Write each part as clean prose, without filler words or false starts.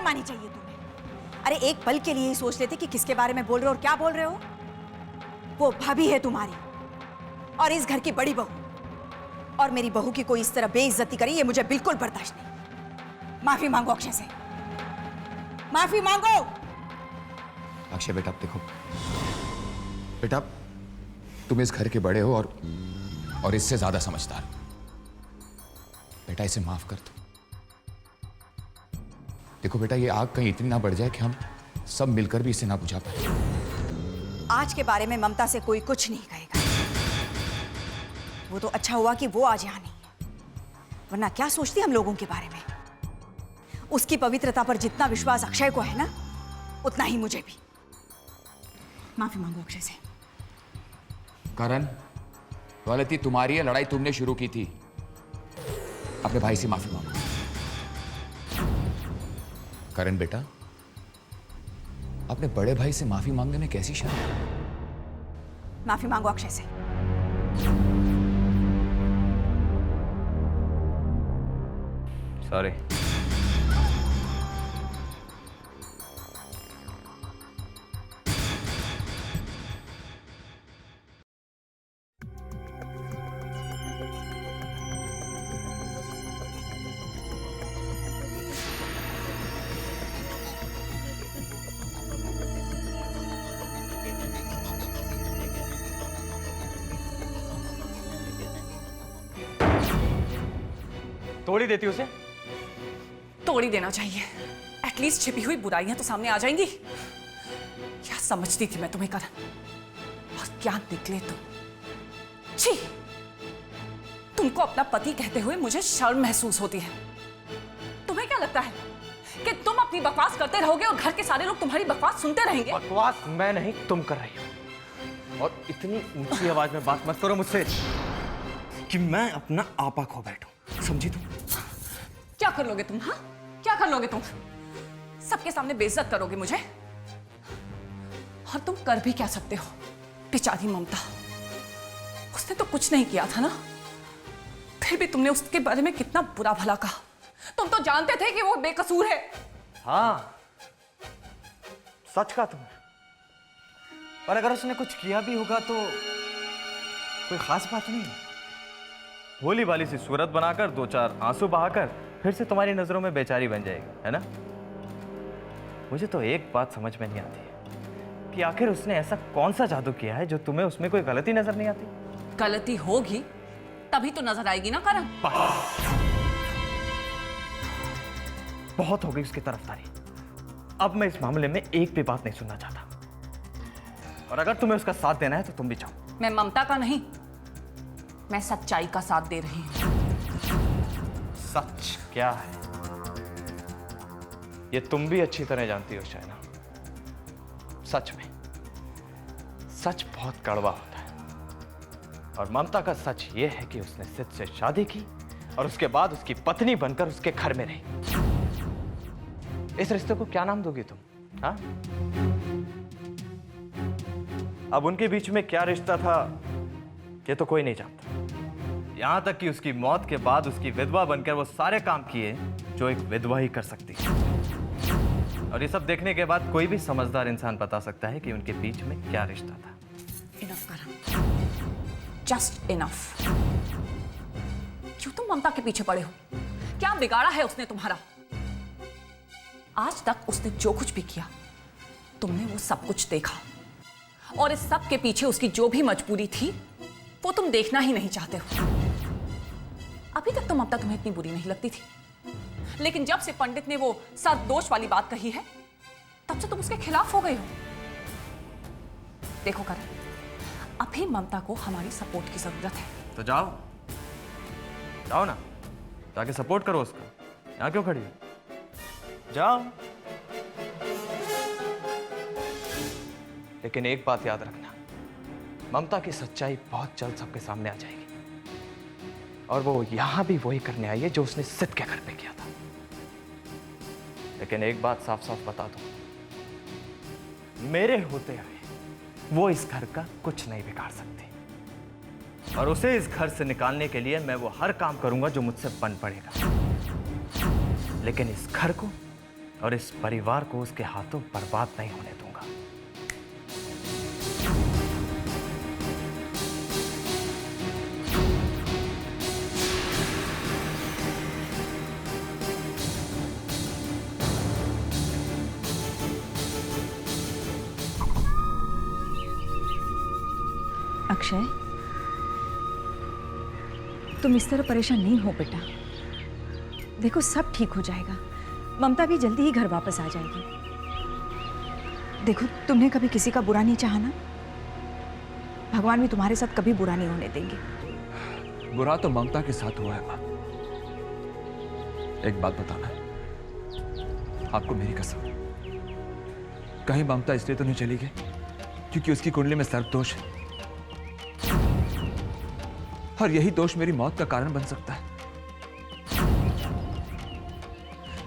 शर्म आनी चाहिए तुम्हें। अरे एक पल के लिए ही सोच लेते कि किसके बारे में बोल रहे हो और क्या बोल रहे हो। वो भाभी है तुम्हारी और इस घर की बड़ी बहू, और मेरी बहू की कोई इस तरह बेइज्जती करे ये मुझे बिल्कुल बर्दाश्त नहीं। माफी मांगो अक्षय से, माफी मांगो। अक्षय बेटा देखो बेटा, तुम इस घर के बड़े हो और इससे ज्यादा समझदार हो। बेटा इसे माफ कर दो। देखो बेटा, ये आग कहीं इतनी ना बढ़ जाए कि हम सब मिलकर भी इसे ना बुझा पाए। आज के बारे में ममता से कोई कुछ नहीं कहेगा। वो तो अच्छा हुआ कि वो आज यहां नहीं है, वरना क्या सोचती हम लोगों के बारे में। उसकी पवित्रता पर जितना विश्वास अक्षय को है ना, उतना ही मुझे भी। माफी मांगो अक्षय से। करण, गलती तुम्हारी है, लड़ाई तुमने शुरू की थी। अपने भाई से माफी मांगो। करण बेटा, अपने बड़े भाई से माफी मांगने में कैसी शर्म है? माफी मांगो अक्षय से। सॉरी। तोड़ ही देती उसे। तोड़ ही देना चाहिए। एटलीस्ट छिपी हुई बुराइयां तो सामने आ जाएंगी। क्या समझती थी मैं तुम्हें करण, और क्या निकले तुम। छी, तुमको अपना पति कहते हुए मुझे शर्म महसूस होती है। तुम्हें क्या लगता है कि तुम अपनी बकवास करते रहोगे और घर के सारे लोग तुम्हारी बकवास सुनते रहेंगे? बकवास मैं नहीं, तुम कर रही हो। और इतनी ऊंची आवाज में बात मत करो मुझसे कि मैं अपना आपा खो बैठूं। समझी तुम? क्या कर लोगे तुम? हाँ, क्या कर लोगे तुम? सबके सामने बेइज्जत करोगे मुझे? और तुम कर भी क्या सकते हो? बेचारी ममता, उसने तो कुछ नहीं किया था ना, फिर भी तुमने उसके बारे में कितना बुरा भला कहा। तुम तो जानते थे कि वो बेकसूर है। हाँ, सच कहा तुमने। पर अगर उसने कुछ किया भी होगा तो कोई खास बात नहीं है। भोली भाली सी सूरत बनाकर, दो चार आंसू बहाकर फिर से तुम्हारी नजरों में बेचारी बन जाएगी, है ना? मुझे तो एक बात समझ में नहीं आती है कि आखिर उसने ऐसा कौन सा जादू किया है जो तुम्हें उसमें कोई गलती नजर नहीं आती। गलती होगी तभी तो नजर आएगी ना करण। बहुत हो गई उसकी तरफदारी। अब मैं इस मामले में एक भी बात नहीं सुनना चाहता। और अगर तुम्हें उसका साथ देना है तो तुम भी जाओ। मैं ममता का नहीं, मैं सच्चाई का साथ दे रही हूं। सच क्या है ये तुम भी अच्छी तरह जानती हो शायना। सच में सच बहुत कड़वा होता है। और ममता का सच ये है कि उसने सिद्ध से शादी की और उसके बाद उसकी पत्नी बनकर उसके घर में रही। इस रिश्ते को क्या नाम दोगी तुम? हाँ, अब उनके बीच में क्या रिश्ता था ये तो कोई नहीं जानता। यहां तक कि उसकी मौत के बाद उसकी विधवा बनकर वो सारे काम किए जो एक विधवा ही कर सकती है। और ये सब देखने के बाद कोई भी समझदार इंसान बता सकता है कि उनके बीच में क्या रिश्ता था। इनफ करण, जस्ट इनफ। क्यों तुम ममता के पीछे पड़े हो? क्या बिगाड़ा है उसने तुम्हारा? आज तक उसने जो कुछ भी किया तुमने वो सब कुछ देखा, और इस सब के पीछे उसकी जो भी मजबूरी थी वो तुम देखना ही नहीं चाहते हो। अभी तक तो ममता तुम्हें इतनी बुरी नहीं लगती थी, लेकिन जब से पंडित ने वो सर्वदोष वाली बात कही है तब से तुम उसके खिलाफ हो गए हो। देखो करण, अभी ममता को हमारी सपोर्ट की जरूरत है। तो जाओ जाओ ना, जाके सपोर्ट करो उसका। यहां क्यों खड़ी हो? जाओ। लेकिन एक बात याद रखना, ममता की सच्चाई बहुत जल्द सबके सामने आ जाएगी। और वो यहां भी वही करने आई है जो उसने सिद्ध के घर पे किया था। लेकिन एक बात साफ साफ बता दूं, मेरे होते हुए वो इस घर का कुछ नहीं बिगाड़ सकती। और उसे इस घर से निकालने के लिए मैं वो हर काम करूंगा जो मुझसे बन पड़ेगा। लेकिन इस घर को और इस परिवार को उसके हाथों बर्बाद नहीं होने दूंगा। अक्षय, तुम इस तरह परेशान नहीं हो बेटा। देखो सब ठीक हो जाएगा। ममता भी जल्दी ही घर वापस आ जाएगी। देखो तुमने कभी किसी का बुरा नहीं चाहा ना, भगवान भी तुम्हारे साथ कभी बुरा नहीं होने देंगे। बुरा तो ममता के साथ हुआ है माँ। एक बात बताना, आपको मेरी कसम, कहीं ममता इसलिए तो नहीं चली गई क्योंकि उसकी कुंडली में सर्प दोष है, और यही दोष मेरी मौत का कारण बन सकता है।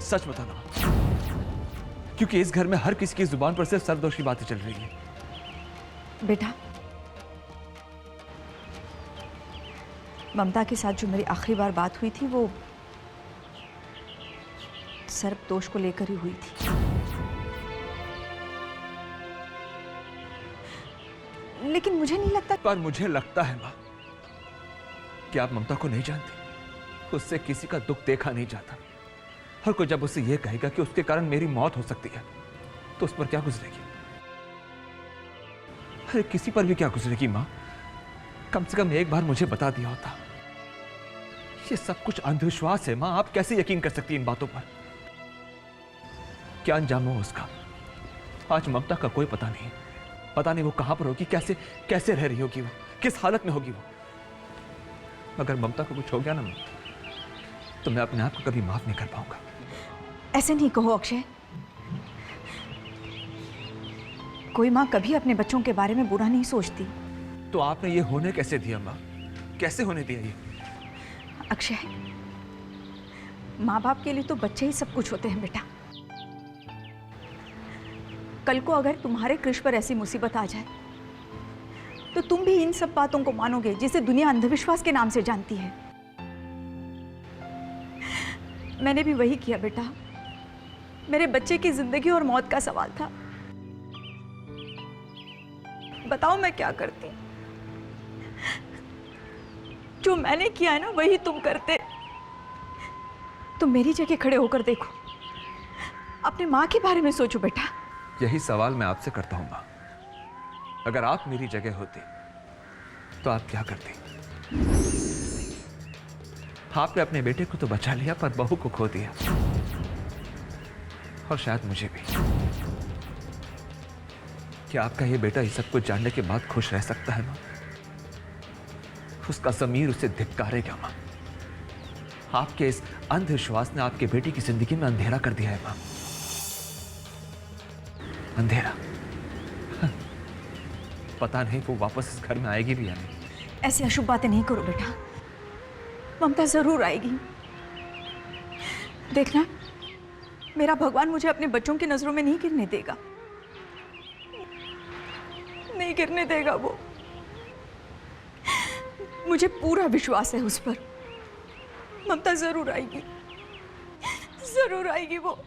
सच बताना, क्योंकि इस घर में हर किसी की जुबान पर सिर्फ सर्प दोष की बातें चल रही है। बेटा, ममता के साथ जो मेरी आखिरी बार बात हुई थी वो सर्प दोष को लेकर ही हुई थी। लेकिन मुझे नहीं लगता। पर मुझे लगता है मां कि आप ममता को नहीं जानती। उससे किसी का दुख देखा नहीं जाता, और कोई जब उसे यह कहेगा कि उसके कारण मेरी मौत हो सकती है तो उस पर क्या गुजरेगी? अरे किसी पर भी क्या गुजरेगी मां? कम से कम एक बार मुझे बता दिया होता। ये सब कुछ अंधविश्वास है मां। आप कैसे यकीन कर सकती हैं इन बातों पर? क्या अंजाम हो उसका? आज ममता का कोई पता नहीं। पता नहीं वो कहां पर होगी, कैसे कैसे रह रही होगी, वो किस हालत में होगी वो। अगर ममता को कुछ हो गया ना मां, तो मैं अपने आप को कभी माफ नहीं कर पाऊंगा। ऐसे नहीं कहो अक्षय। कोई माँ कभी अपने बच्चों के बारे में बुरा नहीं सोचती। तो आपने ये होने कैसे दिया मां? कैसे होने दिया ये? अक्षय, माँ बाप के लिए तो बच्चे ही सब कुछ होते हैं बेटा। कल को अगर तुम्हारे कृष पर ऐसी मुसीबत आ जाए तो तुम भी इन सब बातों को मानोगे जिसे दुनिया अंधविश्वास के नाम से जानती है। मैंने भी वही किया बेटा। मेरे बच्चे की जिंदगी और मौत का सवाल था। बताओ मैं क्या करती? जो मैंने किया है ना वही तुम करते। तुम मेरी जगह खड़े होकर देखो, अपने माँ के बारे में सोचो बेटा। यही सवाल मैं आपसे करता हूं मां। अगर आप मेरी जगह होते तो आप क्या करते? आपने अपने बेटे को तो बचा लिया, पर बहू को खो दिया, और शायद मुझे भी। क्या आपका ये बेटा ये सब कुछ जानने के बाद खुश रह सकता है मां? उसका ज़मीर उसे धिक्कारेगा मां। आपके इस अंधविश्वास ने आपके बेटे की जिंदगी में अंधेरा कर दिया है मां। अंधेरा। पता नहीं वो वापस इस घर में आएगी भी या नहीं। ऐसी अशुभ बातें नहीं करो बेटा। ममता जरूर आएगी। देखना, मेरा भगवान मुझे अपने बच्चों की नजरों में नहीं गिरने देगा। नहीं गिरने देगा वो। मुझे पूरा विश्वास है उस पर। ममता जरूर आएगी, जरूर आएगी वो।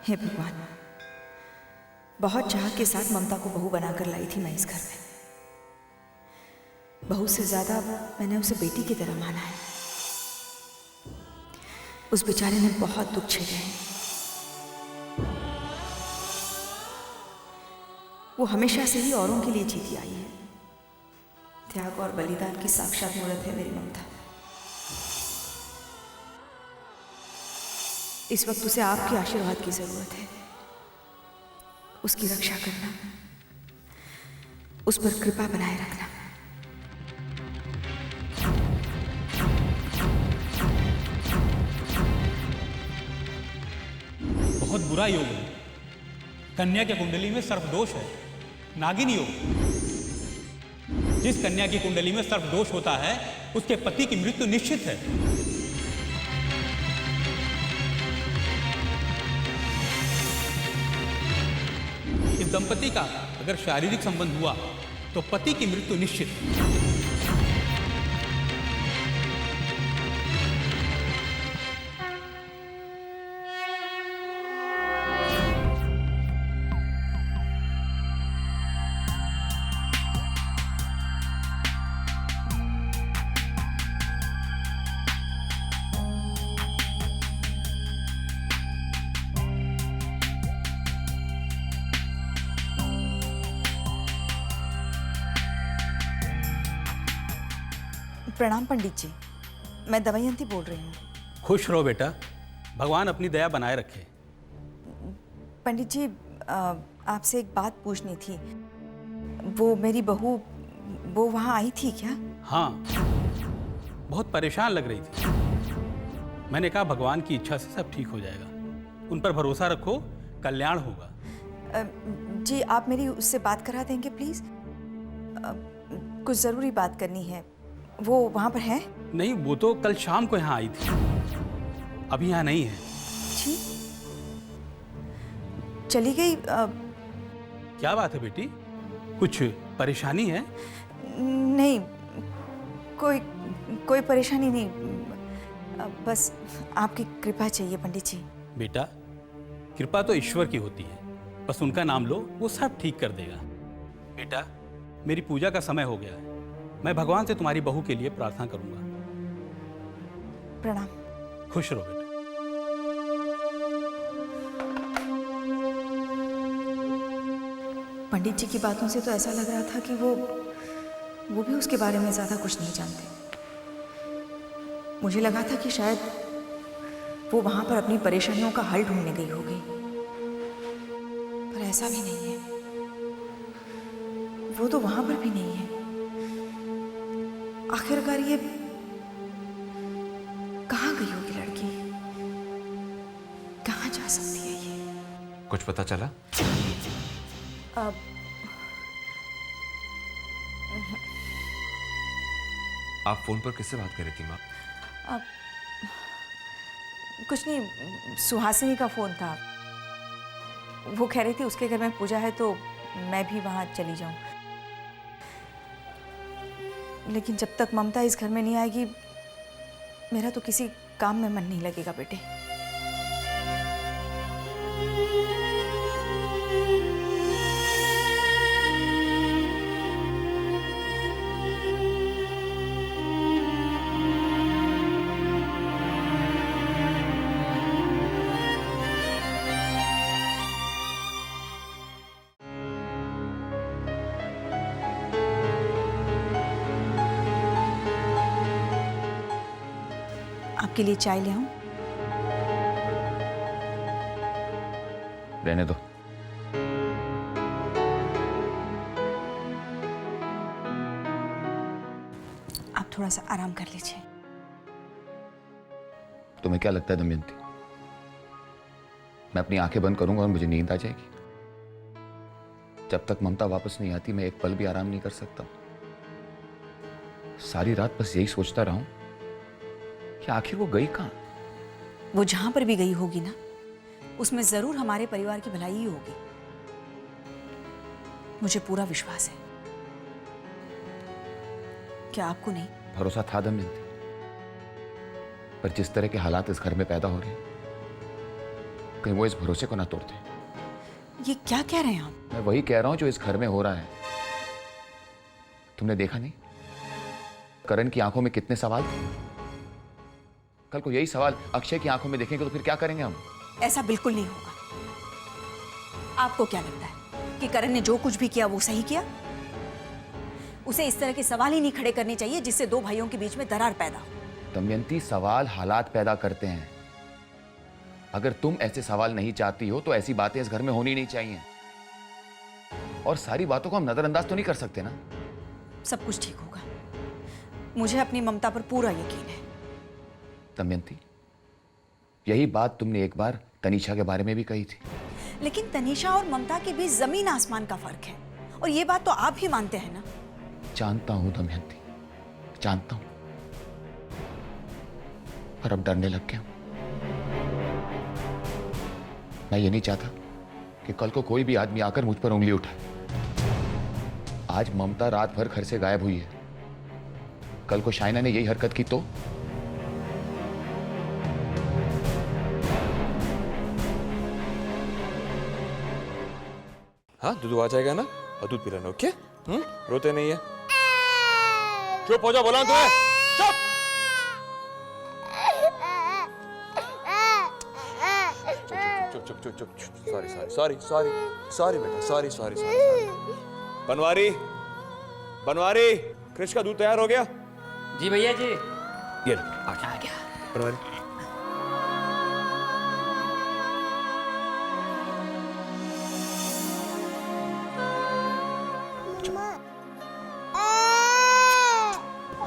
हे भगवान, बहुत चाह के साथ ममता को बहू बनाकर लाई थी मैं इस घर में। बहू से ज्यादा मैंने उसे बेटी की तरह माना है। उस बेचारे ने बहुत दुख झेले हैं। वो हमेशा से ही औरों के लिए जीती आई है। त्याग और बलिदान की साक्षात मूर्त है मेरी ममता। इस वक्त उसे आपके आशीर्वाद की जरूरत है। उसकी रक्षा करना, उस पर कृपा बनाए रखना। बहुत बुरा योग है। कन्या की कुंडली में सर्प दोष है, नागिन योग। जिस कन्या की कुंडली में सर्प दोष होता है उसके पति की मृत्यु निश्चित है। इस दंपति का अगर शारीरिक संबंध हुआ तो पति की मृत्यु निश्चित है। प्रणाम पंडित जी, मैं दमयंती बोल रही हूँ। खुश रहो बेटा, भगवान अपनी दया बनाए रखे। पंडित जी, आपसे एक बात पूछनी थी। वो मेरी बहू, वो वहाँ आई थी क्या? हाँ, बहुत परेशान लग रही थी। मैंने कहा भगवान की इच्छा से सब ठीक हो जाएगा, उन पर भरोसा रखो, कल्याण होगा। जी, आप मेरी उससे बात करा देंगे प्लीज? कुछ ज़रूरी बात करनी है। वो वहाँ पर है? नहीं, वो तो कल शाम को यहाँ आई थी, अभी यहाँ नहीं है। जी, चली गई? क्या बात है बेटी, कुछ परेशानी है? नहीं, कोई परेशानी नहीं, बस आपकी कृपा चाहिए पंडित जी। बेटा, कृपा तो ईश्वर की होती है, बस उनका नाम लो, वो सब ठीक कर देगा। बेटा, मेरी पूजा का समय हो गया है, मैं भगवान से तुम्हारी बहू के लिए प्रार्थना करूंगा। प्रणाम। खुश रहो बेटा। पंडित जी की बातों से तो ऐसा लग रहा था कि वो भी उसके बारे में ज्यादा कुछ नहीं जानते। मुझे लगा था कि शायद वो वहां पर अपनी परेशानियों का हल ढूंढने गई होगी, पर ऐसा भी नहीं है। वो तो वहां पर भी नहीं है। आखिरकार ये कहाँ गई होगी लड़की? कहाँ जा सकती है ये? कुछ पता चला? अब आप फोन पर किससे बात कर रही थी माँ? अब कुछ नहीं, सुहासिनी का फोन था। वो कह रही थी उसके घर में पूजा है तो मैं भी वहां चली जाऊं, लेकिन जब तक ममता इस घर में नहीं आएगी मेरा तो किसी काम में मन नहीं लगेगा बेटे। आपके लिए चाय ले आऊं? रहने दो। आप थोड़ा सा आराम कर लीजिए। तुम्हें क्या लगता है दमयंती, मैं अपनी आंखें बंद करूंगा और मुझे नींद आ जाएगी? जब तक ममता वापस नहीं आती मैं एक पल भी आराम नहीं कर सकता। सारी रात बस यही सोचता रहा हूं कि आखिर वो गई कहां। वो जहां पर भी गई होगी ना, उसमें जरूर हमारे परिवार की भलाई ही होगी। मुझे पूरा विश्वास है। क्या आपको नहीं? भरोसा था दमयंती, पर जिस तरह के हालात इस घर में पैदा हो रहे हैं, कहीं वो इस भरोसे को ना तोड़ दे। ये क्या कह रहे हैं आप? मैं वही कह रहा हूं जो इस घर में हो रहा है। तुमने देखा नहीं करण की आंखों में कितने सवाल थे? कल को यही सवाल अक्षय की आंखों में देखेंगे तो फिर क्या करेंगे हम? ऐसा बिल्कुल नहीं होगा। आपको क्या लगता है कि करण ने जो कुछ भी किया वो सही किया? उसे इस तरह के सवाल ही नहीं खड़े करने चाहिए जिससे दो भाइयों के बीच में दरार पैदा हो। दमयंती, सवाल हालात पैदा करते हैं। अगर तुम ऐसे सवाल नहीं चाहती हो तो ऐसी बातें इस घर में होनी नहीं चाहिए। और सारी बातों को हम नजरअंदाज तो नहीं कर सकते ना। सब कुछ ठीक होगा। मुझे अपनी ममता पर पूरा यकीन है। दमयंती, यही बात तुमने एक बार तनीषा के बारे में भी कही थी। लेकिन तनीषा और ममता के बीच जमीन आसमान का फर्क है, और ये बात तो आप भी मानते हैं ना। जानता हूं दमयंती, जानता हूं, पर अब डरने लग गया हूं। मैं ये नहीं चाहता कि कल को कोई भी आदमी आकर मुझ पर उंगली उठाए। आज ममता रात भर घर से गायब हुई है, कल को शाइना ने यही हरकत की तो? हाँ, दूध आ जाएगा ना, और दूध पी लेना। ओके? रोते नहीं है। चुप हो जा, बोला ना तुम्हें। चुप। चुप चुप चुप चुप चुप। Sorry sorry sorry sorry sorry बेटा, sorry sorry sorry. Banwari, Banwari, Krish का दूध तैयार हो गया? जी भैया जी। ये लो, आ गया। बनवारी।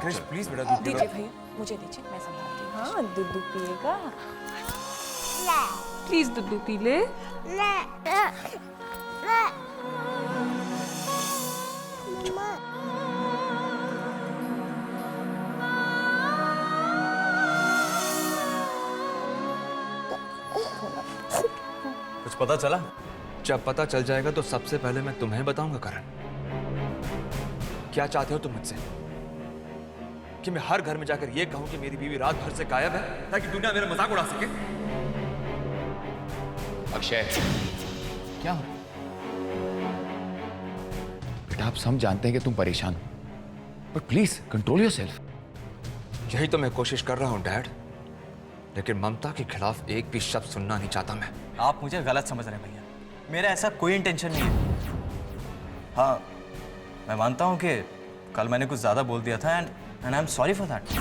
कृष प्लीज बेटा दूध पी लो। दीजिए भैया, मुझे दीजिए, मैं संभालती हूँ। हाँ, दूध पिएगा। प्लीज दूध पी ले। कुछ पता चला? जब पता चल जाएगा तो सबसे पहले मैं तुम्हें बताऊंगा करण। क्या चाहते हो तुम मुझसे? कि मैं हर घर में जाकर यह कहूं कि मेरी बीवी रात भर से गायब है ताकि दुनिया मेरा मजाक उड़ा सके? अक्षय, क्या हो? बेटा आप सब जानते हैं कि तुम परेशान हो, पर प्लीज कंट्रोल योरसेल्फ। यही तो मैं कोशिश कर रहा हूं डैड, लेकिन ममता के खिलाफ एक भी शब्द सुनना नहीं चाहता मैं। आप मुझे गलत समझ रहे हैं भैया, मेरा ऐसा कोई इंटेंशन नहीं है। हाँ, मैं मानता हूँ कि कल मैंने कुछ ज्यादा बोल दिया था, and I am sorry for that.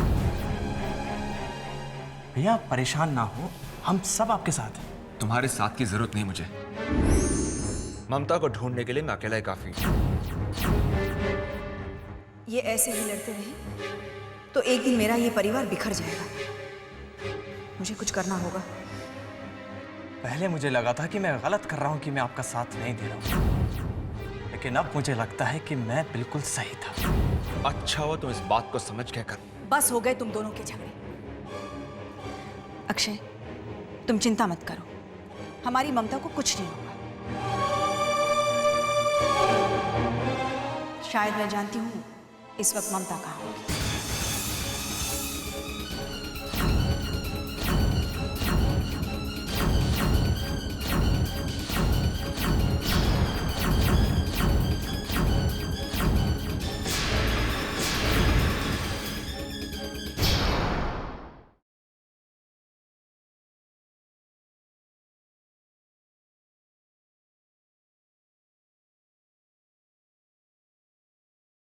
भैया आप परेशान ना हो, हम सब आपके साथ हैं। तुम्हारे साथ की जरूरत नहीं मुझे। ममता को ढूंढने के लिए मैं अकेला ही काफी हूं। ये ऐसे ही लड़ते रहे तो एक दिन मेरा ये परिवार बिखर जाएगा। मुझे कुछ करना होगा। पहले मुझे लगा था कि मैं गलत कर रहा हूँ कि मैं आपका साथ नहीं दे रहा हूँ, लेकिन अब मुझे लगता है कि मैं बिल्कुल सही था। अच्छा हुआ तुम इस बात को समझ गए कर। बस हो गए तुम दोनों के झगड़े। अक्षय, तुम चिंता मत करो, हमारी ममता को कुछ नहीं होगा। शायद मैं जानती हूँ इस वक्त ममता कहाँ होगी।